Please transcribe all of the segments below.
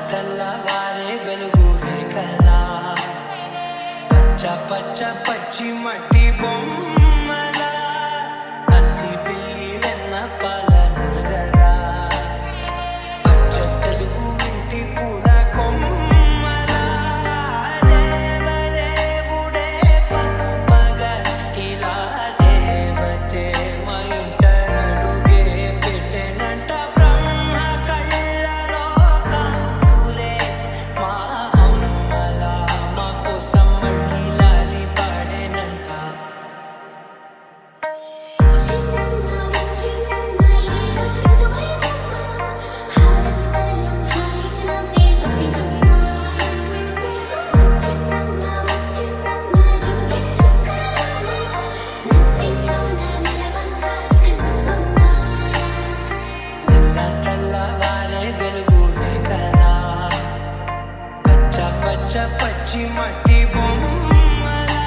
తెల్లవారే వెలుగు రేఖలా పచ్చ పచ్చ పచ్చి మట్టి బొమ్మలా అల్లి బిల్లి వెన్న పాల నురగలా పచ్చ తెలుగు ఇంటి పూల కొమ్మలా దేవదేవుడే పంపగా ఇలా దేవతే మా ఇంట అడుగే పెట్టెనంట బ్రహ్మ కళ్ళలో కాంతులే మా అమ్మలా మా కోసం మళ్ళీ లాలి పాడేనంట. తెల్లవారే వెలుగు రేఖలా పచ్చ పచ్చ పచ్చి మట్టి బొమ్మలా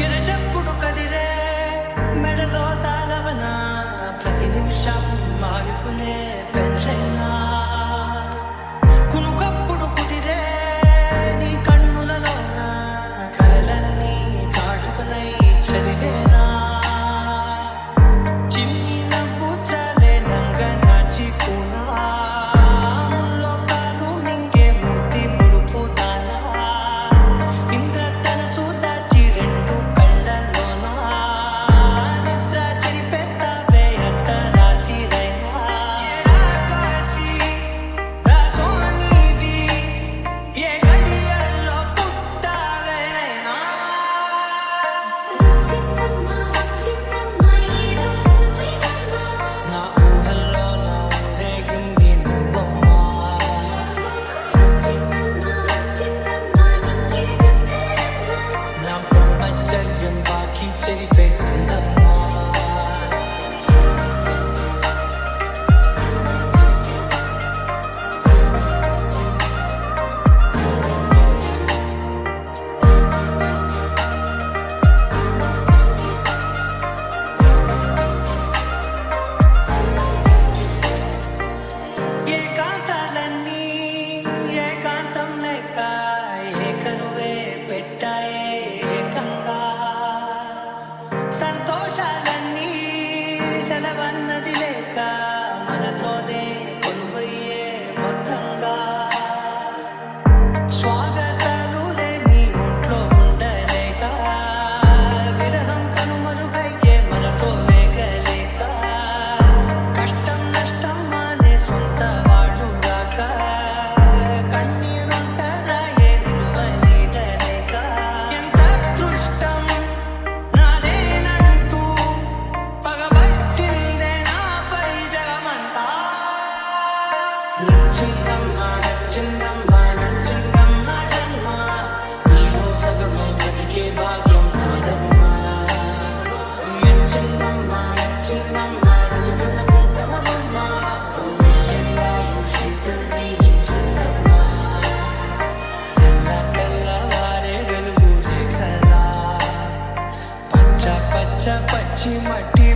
ఎరచప్పుడు కదిరే మెడలో తాళవన ప్రతి నిమిషం మాయుకునే పెంచైనా కునుకప్పుడు కుదిరే నీ కన్నులలోన కలలన్నీ కాటుకనై చదివేనా చిన్ని నవ్వు చాలే నంగ నాచి ముల్లో కాలు నింగే మూతి ముడుపు దానా ఇంద్రధనసు దాచి రెండు కళ్ళల్లోన నిద్ర చెరిపేస్తావే అర్ధరాత్రిరైనా కాసి రాసోనిది ఏ గడియల్లో పుట్టావేనైనా నా ఊహల్లో నా ఊరేగింది నువ్వమ్మా నా బ్రహ్మచర్యం బాకీ చెరిపేసిందమ్మా. ఏకాంతాలన్నీ ఏకాంతం లేక ఏకరువే పెట్టాయే ఏకంగా సంతోషాలన్నీ సెలవన్నది లేక మనతోనే కొలువయ్యే మొత్తంగా స్వాగతాలు లేని ఒంట్లో ఉండలేక విరహం కనుమరుగయ్యే మనతో వేగలేక కష్టం నష్టం అనే సొంత వాడు రాక కన్నీరుంటరాయే నిలువ నీడలేక ఎంత అదృష్టం నాదేనంటూ పగబట్టిందే నాపై జగమంతా. నచ్చిందమ్మ నచ్చిందమ్మ నచ్చిందమ్మ జన్మ నీలో సగమై బ్రతికే భాగ్యం నాదమ్మా మెచ్చిందమ్మ మెచ్చిందమ్మ నిలువున కుంకుమమ్మ ఎల్లాయు శీతలు దీవించిందమ్మా. తెల్లవారే వెలుగు రేఖలా పచ్చ పచ్చ పచ్చి మట్టి